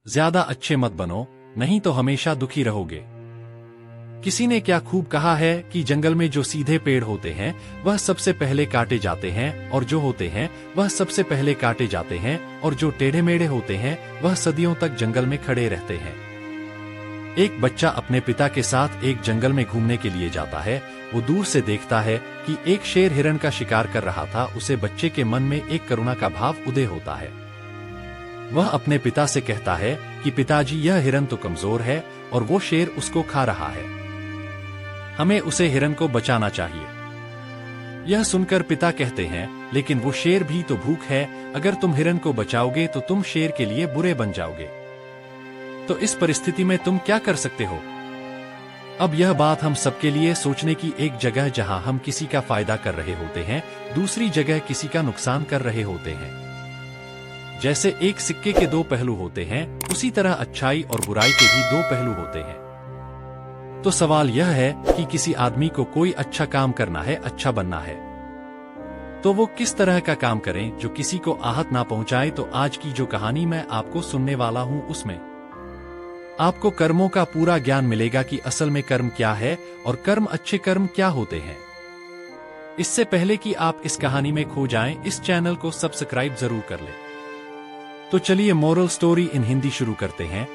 ज्यादा अच्छे मत बनो, नहीं तो हमेशा दुखी रहोगे। किसी ने क्या खूब कहा है कि जंगल में जो सीधे पेड़ होते हैं वह सबसे पहले काटे जाते हैं, और जो होते हैं वह सबसे पहले काटे जाते हैं, और जो टेढ़े मेढ़े होते हैं वह सदियों तक जंगल में खड़े रहते हैं। एक बच्चा अपने पिता के साथ एक जंगल में घूमने के लिए जाता है। वो दूर से देखता है कि एक शेर हिरण का शिकार कर रहा था। उसे बच्चे के मन में एक करुणा का भाव उदय होता है। वह अपने पिता से कहता है कि पिताजी, यह हिरण तो कमजोर है और वो शेर उसको खा रहा है। हमें उसे हिरण को बचाना चाहिए। यह सुनकर पिता कहते हैं, लेकिन वो शेर भी तो भूख है। अगर तुम हिरण को बचाओगे तो तुम शेर के लिए बुरे बन जाओगे। तो इस परिस्थिति में तुम क्या कर सकते हो? अब यह बात हम सबके लिए सोचने की एक जगह, जहां हम किसी का फायदा कर रहे होते हैं, दूसरी जगह किसी का नुकसान कर रहे होते हैं। जैसे एक सिक्के के दो पहलू होते हैं, उसी तरह अच्छाई और बुराई के भी दो पहलू होते हैं। तो सवाल यह है कि किसी आदमी को कोई अच्छा काम करना है, अच्छा बनना है, तो वो किस तरह का काम करें जो किसी को आहत ना पहुंचाए। तो आज की जो कहानी मैं आपको सुनने वाला हूं, उसमें आपको कर्मों का पूरा ज्ञान मिलेगा कि असल में कर्म क्या है और कर्म, अच्छे कर्म क्या होते हैं। इससे पहले कि आप इस कहानी में खो जाएं, इस चैनल को सब्सक्राइब जरूर कर लें। तो चलिए मोरल स्टोरी इन हिंदी शुरू करते हैं।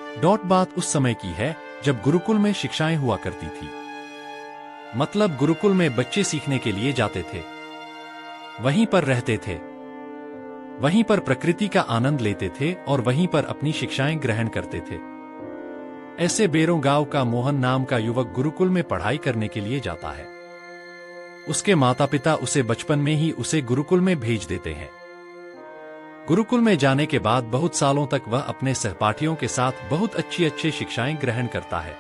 बात उस समय की है जब गुरुकुल में शिक्षाएं हुआ करती थी। मतलब गुरुकुल में बच्चे सीखने के लिए जाते थे, वहीं पर रहते थे, वहीं पर प्रकृति का आनंद लेते थे और वहीं पर अपनी शिक्षाएं ग्रहण करते थे। ऐसे बेरों गांव का मोहन नाम का युवक गुरुकुल में पढ़ाई करने के लिए जाता है। उसके माता पिता उसे बचपन में ही उसे गुरुकुल में भेज देते हैं। गुरुकुल में जाने के बाद बहुत सालों तक वह अपने सहपाठियों के साथ बहुत अच्छी शिक्षाएं ग्रहण करता है।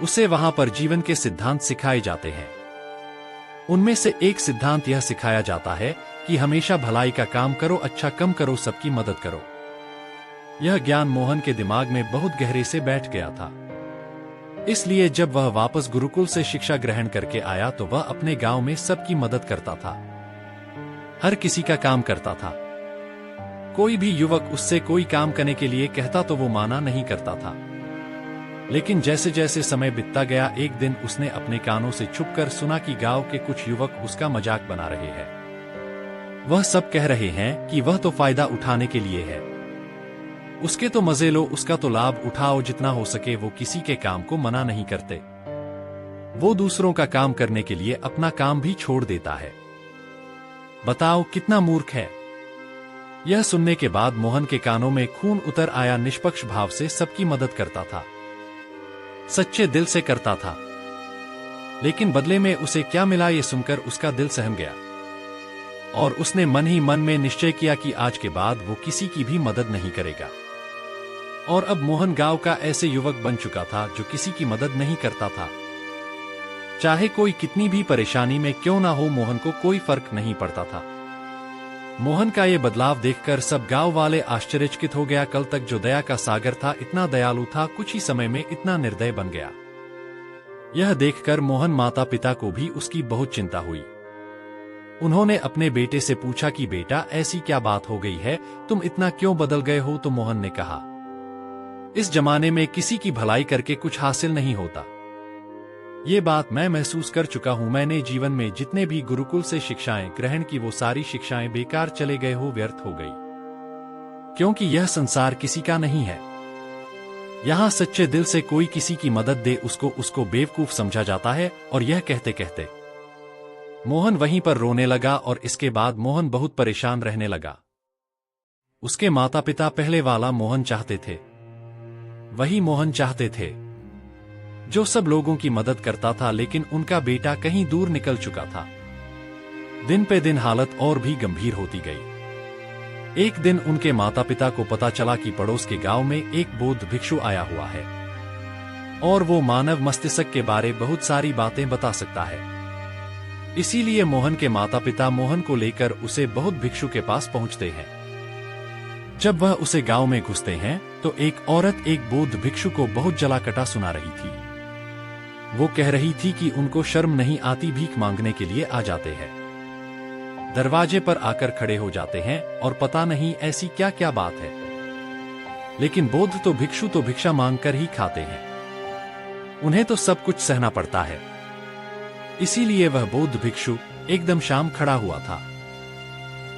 उसे वहां पर जीवन के सिद्धांत सिखाए जाते हैं। उनमें से एक सिद्धांत यह सिखाया जाता है कि हमेशा भलाई का काम करो, अच्छा कम करो, सबकी मदद करो। यह ज्ञान मोहन के दिमाग में बहुत गहरे से बैठ गया था। इसलिए जब वह वापस गुरुकुल से शिक्षा ग्रहण करके आया तो वह अपने गांव में सबकी मदद करता था, हर किसी का काम करता था। कोई भी युवक उससे कोई काम करने के लिए कहता तो वो माना नहीं करता था। लेकिन जैसे जैसे समय बीतता गया, एक दिन उसने अपने कानों से छुपकर सुना कि गांव के कुछ युवक उसका मजाक बना रहे हैं। वह सब कह रहे हैं कि वह तो फायदा उठाने के लिए है, उसके तो मजे लो, उसका तो लाभ उठाओ, जितना हो सके। वो किसी के काम को मना नहीं करते। वो दूसरों का काम करने के लिए अपना काम भी छोड़ देता है। बताओ कितना मूर्ख है। यह सुनने के बाद मोहन के कानों में खून उतर आया। निष्पक्ष भाव से सबकी मदद करता था, सच्चे दिल से करता था, लेकिन बदले में उसे क्या मिला ये सुनकर उसका दिल सहम गया और उसने मन ही मन में निश्चय किया कि आज के बाद वो किसी की भी मदद नहीं करेगा। और अब मोहन गांव का ऐसे युवक बन चुका था जो किसी की मदद नहीं करता था। चाहे कोई कितनी भी परेशानी में क्यों ना हो, मोहन को कोई फर्क नहीं पड़ता था। मोहन का ये बदलाव देखकर सब गांव वाले आश्चर्यचकित हो गया। कल तक जो दया का सागर था, इतना दयालु था, कुछ ही समय में इतना निर्दय बन गया। यह देखकर मोहन माता पिता को भी उसकी बहुत चिंता हुई। उन्होंने अपने बेटे से पूछा कि बेटा, ऐसी क्या बात हो गई है, तुम इतना क्यों बदल गए हो? तो मोहन ने कहा, इस जमाने में किसी की भलाई करके कुछ हासिल नहीं होता। ये बात मैं महसूस कर चुका हूं। मैंने जीवन में जितने भी गुरुकुल से शिक्षाएं ग्रहण की, वो सारी शिक्षाएं बेकार चले गए हो, व्यर्थ हो गई। क्योंकि यह संसार किसी का नहीं है। यहाँ सच्चे दिल से कोई किसी की मदद दे, उसको बेवकूफ समझा जाता है। और यह कहते कहते मोहन वहीं पर रोने लगा और इसके बाद मोहन बहुत परेशान रहने लगा। उसके माता पिता पहले वाला मोहन चाहते थे, वही मोहन चाहते थे जो सब लोगों की मदद करता था, लेकिन उनका बेटा कहीं दूर निकल चुका था। दिन पे दिन हालत और भी गंभीर होती गई। एक दिन उनके माता पिता को पता चला कि पड़ोस के गांव में एक बौद्ध भिक्षु आया हुआ है और वो मानव मस्तिष्क के बारे बहुत सारी बातें बता सकता है। इसीलिए मोहन के माता पिता मोहन को लेकर उसे बौद्ध भिक्षु के पास पहुंचते हैं। जब वह उसे गांव में घुसते हैं तो एक औरत एक बौद्ध भिक्षु को बहुत जला कटा सुना रही थी। वो कह रही थी कि उनको शर्म नहीं आती, भीख मांगने के लिए आ जाते हैं, दरवाजे पर आकर खड़े हो जाते हैं और पता नहीं ऐसी क्या क्या बात है। लेकिन बौद्ध तो भिक्षु तो भिक्षा मांगकर ही खाते हैं, उन्हें तो सब कुछ सहना पड़ता है। इसीलिए वह बौद्ध भिक्षु एकदम शांत खड़ा हुआ था।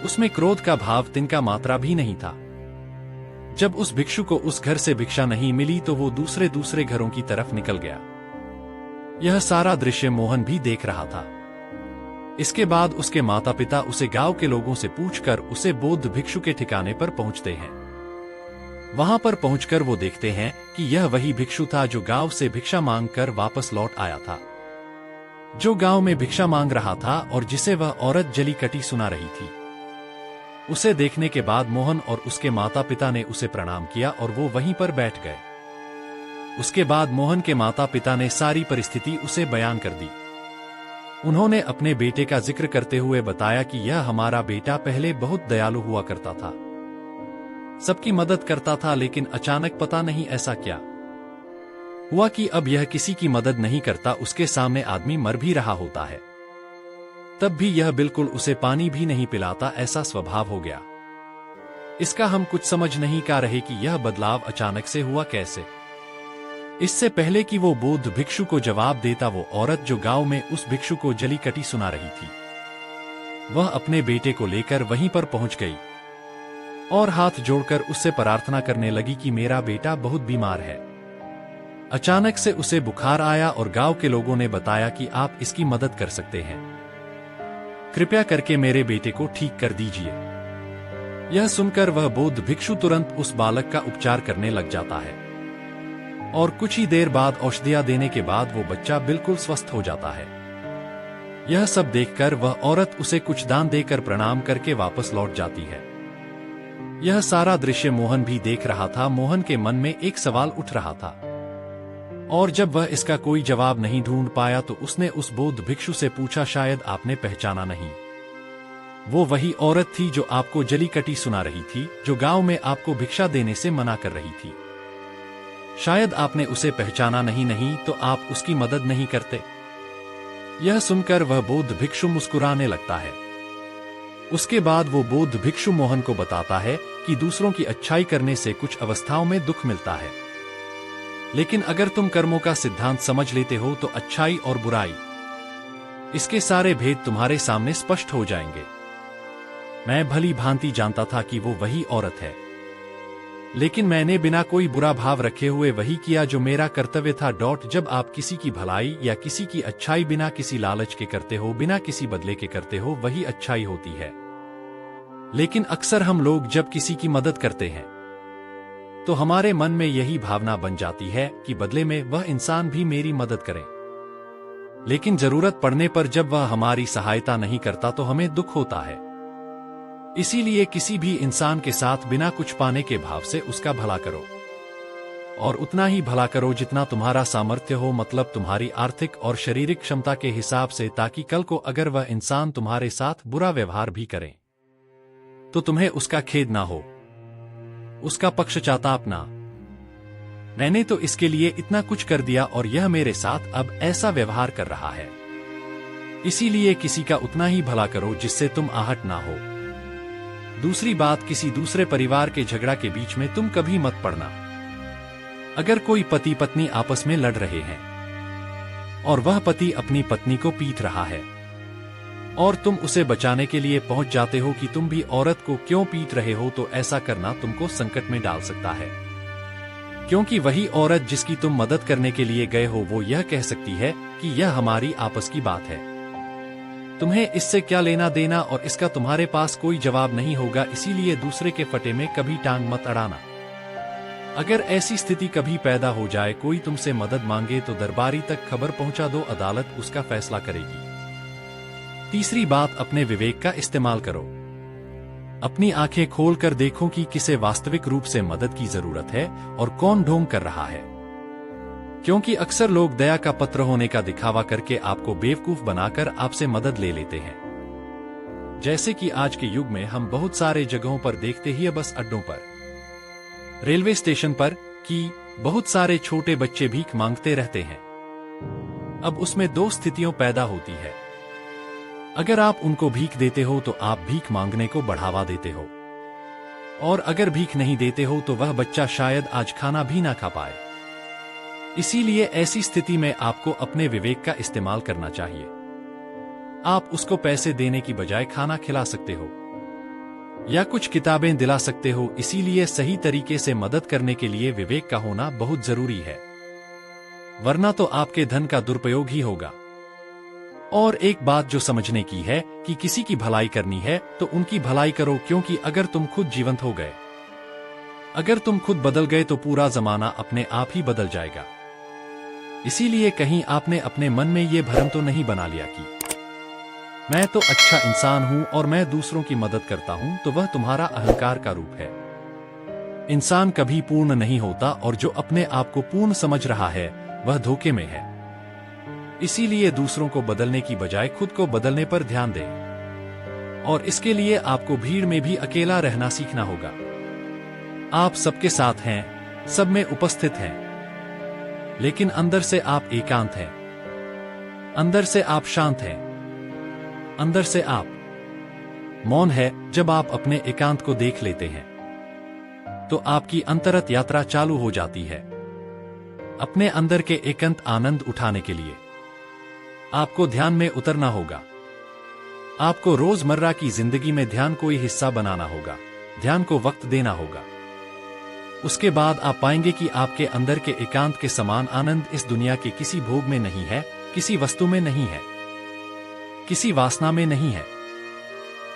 उसमें क्रोध का भाव तिनका मात्रा भी नहीं था। जब उस भिक्षु को उस घर से भिक्षा नहीं मिली तो वो दूसरे घरों की तरफ निकल गया। यह सारा दृश्य मोहन भी देख रहा था। इसके बाद उसके माता पिता उसे गांव के लोगों से पूछकर उसे बौद्ध भिक्षु के ठिकाने पर पहुंचते हैं। वहां पर पहुंचकर वो देखते हैं कि यह वही भिक्षु था जो गांव से भिक्षा मांगकर वापस लौट आया था, जो गांव में भिक्षा मांग रहा था और जिसे वह औरत जली कटी सुना रही थी। उसे देखने के बाद मोहन और उसके माता पिता ने उसे प्रणाम किया और वो वहीं पर बैठ गए। उसके बाद मोहन के माता पिता ने सारी परिस्थिति उसे बयान कर दी। उन्होंने अपने बेटे का जिक्र करते हुए बताया कि यह हमारा बेटा पहले बहुत दयालु हुआ करता था, सबकी मदद करता था, लेकिन अचानक पता नहीं ऐसा क्या हुआ कि अब यह किसी की मदद नहीं करता। उसके सामने आदमी मर भी रहा होता है, तब भी यह बिल्कुल उसे पानी भी नहीं पिलाता, ऐसा स्वभाव हो गया। इसका हम कुछ समझ नहीं पा रहे कि यह बदलाव अचानक से हुआ कैसे। इससे पहले कि वो बौद्ध भिक्षु को जवाब देता, वो औरत जो गांव में उस भिक्षु को जली कटी सुना रही थी, वह अपने बेटे को लेकर वहीं पर पहुंच गई और हाथ जोड़कर उससे प्रार्थना करने लगी कि मेरा बेटा बहुत बीमार है। अचानक से उसे बुखार आया और गांव के लोगों ने बताया कि आप इसकी मदद कर सकते हैं, कृपया करके मेरे बेटे को ठीक कर दीजिए। यह सुनकर वह बौद्ध भिक्षु तुरंत उस बालक का उपचार करने लग जाता है और कुछ ही देर बाद औषधियां देने के बाद वो बच्चा बिल्कुल स्वस्थ हो जाता है। यह सब देखकर वह औरत उसे कुछ दान देकर प्रणाम करके वापस लौट जाती है। यह सारा दृश्य मोहन भी देख रहा था। मोहन के मन में एक सवाल उठ रहा था और जब वह इसका कोई जवाब नहीं ढूंढ पाया तो उसने उस बौद्ध भिक्षु से पूछा, शायद आपने पहचाना नहीं, वो वही औरत थी जो आपको जली कटी सुना रही थी, जो गांव में आपको भिक्षा देने से मना कर रही थी। शायद आपने उसे पहचाना नहीं तो आप उसकी मदद नहीं करते। यह सुनकर वह बौद्ध भिक्षु मुस्कुराने लगता है। उसके बाद वो बौद्ध भिक्षु मोहन को बताता है कि दूसरों की अच्छाई करने से कुछ अवस्थाओं में दुख मिलता है, लेकिन अगर तुम कर्मों का सिद्धांत समझ लेते हो तो अच्छाई और बुराई, इसके सारे भेद तुम्हारे सामने स्पष्ट हो जाएंगे। मैं भली भांति जानता था कि वो वही औरत है, लेकिन मैंने बिना कोई बुरा भाव रखे हुए वही किया जो मेरा कर्तव्य था। जब आप किसी की भलाई या किसी की अच्छाई बिना किसी लालच के करते हो, बिना किसी बदले के करते हो, वही अच्छाई होती है। लेकिन अक्सर हम लोग जब किसी की मदद करते हैं तो हमारे मन में यही भावना बन जाती है कि बदले में वह इंसान भी मेरी मदद करे, लेकिन जरूरत पड़ने पर जब वह हमारी सहायता नहीं करता तो हमें दुख होता है। इसीलिए किसी भी इंसान के साथ बिना कुछ पाने के भाव से उसका भला करो, और उतना ही भला करो जितना तुम्हारा सामर्थ्य हो, मतलब तुम्हारी आर्थिक और शारीरिक क्षमता के हिसाब से, ताकि कल को अगर वह इंसान तुम्हारे साथ बुरा व्यवहार भी करे तो तुम्हें उसका खेद ना हो, उसका पक्षचाताप ना। मैंने तो इसके लिए इतना कुछ कर दिया और यह मेरे साथ अब ऐसा व्यवहार कर रहा है। इसीलिए किसी का उतना ही भला करो जिससे तुम आहट ना हो। दूसरी बात, किसी दूसरे परिवार के झगड़ा के बीच में तुम कभी मत पड़ना। अगर कोई पति पत्नी आपस में लड़ रहे हैं और वह पति अपनी पत्नी को पीट रहा है और तुम उसे बचाने के लिए पहुंच जाते हो कि तुम भी औरत को क्यों पीट रहे हो, तो ऐसा करना तुमको संकट में डाल सकता है, क्योंकि वही औरत जिसकी तुम मदद करने के लिए गए हो वो यह कह सकती है कि यह हमारी आपस की बात है, तुम्हें इससे क्या लेना देना, और इसका तुम्हारे पास कोई जवाब नहीं होगा। इसीलिए दूसरे के फटे में कभी टांग मत अड़ाना। अगर ऐसी स्थिति कभी पैदा हो जाए, कोई तुमसे मदद मांगे तो दरबारी तक खबर पहुंचा दो, अदालत उसका फैसला करेगी। तीसरी बात, अपने विवेक का इस्तेमाल करो। अपनी आंखें खोलकर देखो कि किसे वास्तविक रूप से मदद की जरूरत है और कौन ढोंग कर रहा है, क्योंकि अक्सर लोग दया का पत्र होने का दिखावा करके आपको बेवकूफ बनाकर आपसे मदद ले लेते हैं। जैसे कि आज के युग में हम बहुत सारे जगहों पर देखते ही, बस अड्डों पर, रेलवे स्टेशन पर, कि बहुत सारे छोटे बच्चे भीख मांगते रहते हैं। अब उसमें दो स्थितियां पैदा होती है। अगर आप उनको भीख देते हो तो आप भीख मांगने को बढ़ावा देते हो, और अगर भीख नहीं देते हो तो वह बच्चा शायद आज खाना भी ना खा पाए। इसीलिए ऐसी स्थिति में आपको अपने विवेक का इस्तेमाल करना चाहिए। आप उसको पैसे देने की बजाय खाना खिला सकते हो या कुछ किताबें दिला सकते हो। इसीलिए सही तरीके से मदद करने के लिए विवेक का होना बहुत जरूरी है, वरना तो आपके धन का दुरुपयोग ही होगा। और एक बात जो समझने की है कि किसी की भलाई करनी है तो उनकी भलाई करो, क्योंकि अगर तुम खुद जीवंत हो गए, अगर तुम खुद बदल गए तो पूरा जमाना अपने आप ही बदल जाएगा। इसीलिए कहीं आपने अपने मन में ये भ्रम तो नहीं बना लिया कि मैं तो अच्छा इंसान हूं और मैं दूसरों की मदद करता हूं, तो वह तुम्हारा अहंकार का रूप है। इंसान कभी पूर्ण नहीं होता और जो अपने आप को पूर्ण समझ रहा है वह धोखे में है। इसीलिए दूसरों को बदलने की बजाय खुद को बदलने पर ध्यान दें। और इसके लिए आपको भीड़ में भी अकेला रहना सीखना होगा। आप सबके साथ हैं, सब में उपस्थित हैं, लेकिन अंदर से आप एकांत हैं, अंदर से आप शांत हैं, अंदर से आप मौन है। जब आप अपने एकांत को देख लेते हैं तो आपकी अंतरत यात्रा चालू हो जाती है। अपने अंदर के एकांत आनंद उठाने के लिए आपको ध्यान में उतरना होगा। आपको रोजमर्रा की जिंदगी में ध्यान को ही हिस्सा बनाना होगा, ध्यान को वक्त देना होगा। उसके बाद आप पाएंगे कि आपके अंदर के एकांत के समान आनंद इस दुनिया के किसी भोग में नहीं है, किसी वस्तु में नहीं है, किसी वासना में नहीं है।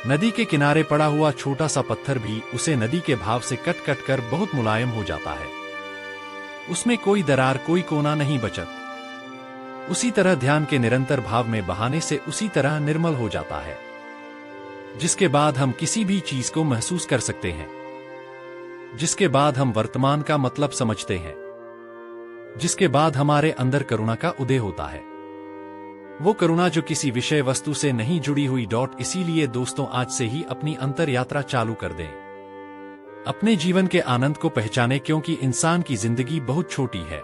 नदी के किनारे पड़ा हुआ छोटा सा पत्थर भी उसे नदी के भाव से कट कट कर बहुत मुलायम हो जाता है। उसमें कोई दरार, कोई कोना नहीं बचत। उसी तरह ध्यान के निरंतर भाव में बहाने से उसी तरह निर्मल हो जाता है, जिसके बाद हम किसी भी चीज को महसूस कर सकते हैं, जिसके बाद हम वर्तमान का मतलब समझते हैं, जिसके बाद हमारे अंदर करुणा का उदय होता है। वो करुणा जो किसी विषय वस्तु से नहीं जुड़ी हुई। इसीलिए दोस्तों, आज से ही अपनी अंतर यात्रा चालू कर दें। अपने जीवन के आनंद को पहचानें, क्योंकि इंसान की जिंदगी बहुत छोटी है।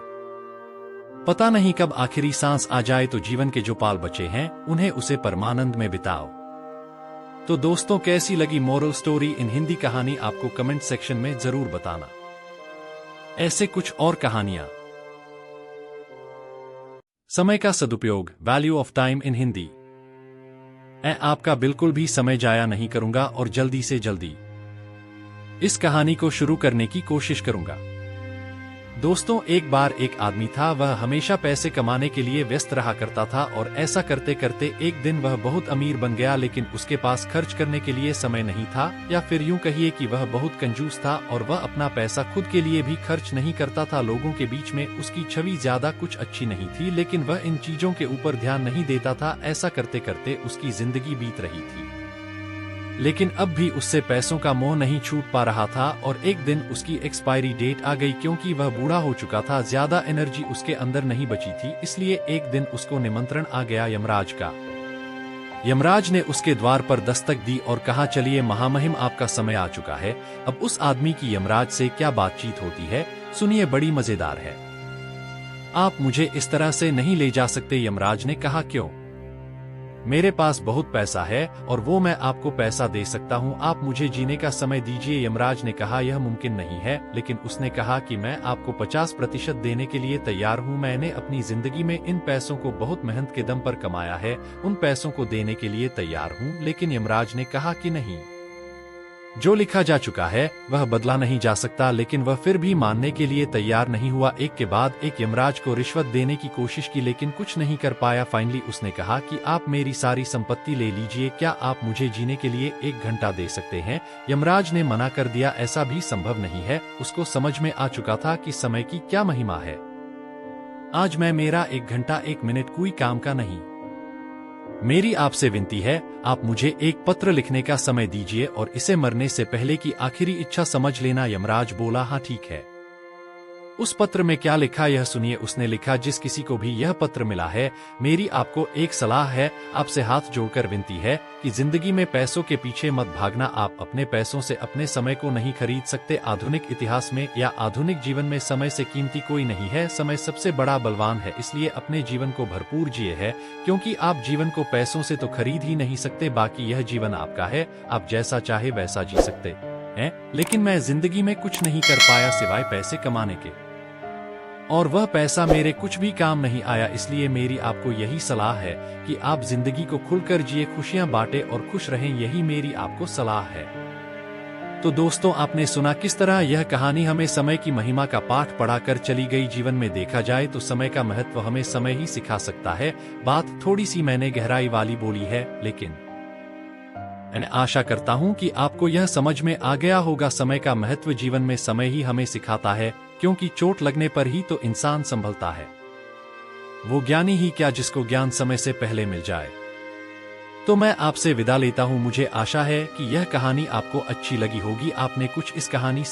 पता नहीं कब आखिरी सांस आ जाए, तो जीवन के जो पाल बचे हैं उन्हें उसे परमानंद में बिताओ। तो दोस्तों, कैसी लगी मोरल स्टोरी इन हिंदी कहानी आपको कमेंट सेक्शन में जरूर बताना। ऐसे कुछ और कहानियां। समय का सदुपयोग, value of time in Hindi. मैं आपका बिल्कुल भी समय जाया नहीं करूंगा और जल्दी से जल्दी इस कहानी को शुरू करने की कोशिश करूंगा। दोस्तों, एक बार एक आदमी था। वह हमेशा पैसे कमाने के लिए व्यस्त रहा करता था और ऐसा करते करते एक दिन वह बहुत अमीर बन गया, लेकिन उसके पास खर्च करने के लिए समय नहीं था, या फिर यूं कहिए कि वह बहुत कंजूस था और वह अपना पैसा खुद के लिए भी खर्च नहीं करता था। लोगों के बीच में उसकी छवि ज्यादा कुछ अच्छी नहीं थी, लेकिन वह इन चीजों के ऊपर ध्यान नहीं देता था। ऐसा करते करते उसकी जिंदगी बीत रही थी, लेकिन अब भी उससे पैसों का मोह नहीं छूट पा रहा था। और एक दिन उसकी एक्सपायरी डेट आ गई, क्योंकि वह बूढ़ा हो चुका था, ज्यादा एनर्जी उसके अंदर नहीं बची थी। इसलिए एक दिन उसको निमंत्रण आ गया यमराज का। यमराज ने उसके द्वार पर दस्तक दी और कहा, चलिए महामहिम, आपका समय आ चुका है। अब उस आदमी की यमराज से क्या बातचीत होती है, सुनिए, बड़ी मजेदार है। आप मुझे इस तरह से नहीं ले जा सकते। यमराज ने कहा, क्यों? मेरे पास बहुत पैसा है और वो मैं आपको पैसा दे सकता हूँ, आप मुझे जीने का समय दीजिए। यमराज ने कहा, यह मुमकिन नहीं है। लेकिन उसने कहा कि मैं आपको 50% देने के लिए तैयार हूँ। मैंने अपनी जिंदगी में इन पैसों को बहुत मेहनत के दम पर कमाया है, उन पैसों को देने के लिए तैयार हूँ। लेकिन यमराज ने कहा कि नहीं, जो लिखा जा चुका है वह बदला नहीं जा सकता। लेकिन वह फिर भी मानने के लिए तैयार नहीं हुआ। एक के बाद एक यमराज को रिश्वत देने की कोशिश की, लेकिन कुछ नहीं कर पाया। फाइनली उसने कहा कि आप मेरी सारी संपत्ति ले लीजिए, क्या आप मुझे जीने के लिए 1 घंटा दे सकते हैं? यमराज ने मना कर दिया, ऐसा भी संभव नहीं है। उसको समझ में आ चुका था कि समय की क्या महिमा है। आज मैं मेरा 1 घंटा 1 मिनट कोई काम का नहीं। मेरी आपसे विनती है, आप मुझे एक पत्र लिखने का समय दीजिए और इसे मरने से पहले की आखिरी इच्छा समझ लेना। यमराज बोला, हाँ ठीक है। उस पत्र में क्या लिखा यह सुनिए। उसने लिखा, जिस किसी को भी यह पत्र मिला है, मेरी आपको एक सलाह है, आपसे हाथ जोड़कर विनती है कि जिंदगी में पैसों के पीछे मत भागना। आप अपने पैसों से अपने समय को नहीं खरीद सकते। आधुनिक इतिहास में या आधुनिक जीवन में समय से कीमती कोई नहीं है। समय सबसे बड़ा बलवान है, इसलिए अपने जीवन को भरपूर जिए है, क्योंकि आप जीवन को पैसों से तो खरीद ही नहीं सकते। बाकी यह जीवन आपका है, आप जैसा चाहे वैसा जी सकते हैं, लेकिन मैं जिंदगी में कुछ नहीं कर पाया सिवाय पैसे कमाने के। और वह पैसा मेरे कुछ भी काम नहीं आया। इसलिए मेरी आपको यही सलाह है कि आप जिंदगी को खुलकर जिए, खुशियां बांटे और खुश रहें। यही मेरी आपको सलाह है। तो दोस्तों, आपने सुना किस तरह यह कहानी हमें समय की महिमा का पाठ पढ़ाकर चली गई। जीवन में देखा जाए तो समय का महत्व हमें समय ही सिखा सकता है। बात थोड़ी सी मैंने गहराई वाली बोली है, लेकिन मैं आशा करता हूं कि आपको यह समझ में आ गया होगा। समय का महत्व जीवन में समय ही हमें सिखाता है, क्योंकि चोट लगने पर ही तो इंसान संभलता है। वो ज्ञानी ही क्या जिसको ज्ञान समय से पहले मिल जाए। तो मैं आपसे विदा लेता हूं। मुझे आशा है कि यह कहानी आपको अच्छी लगी होगी। आपने कुछ इस कहानी से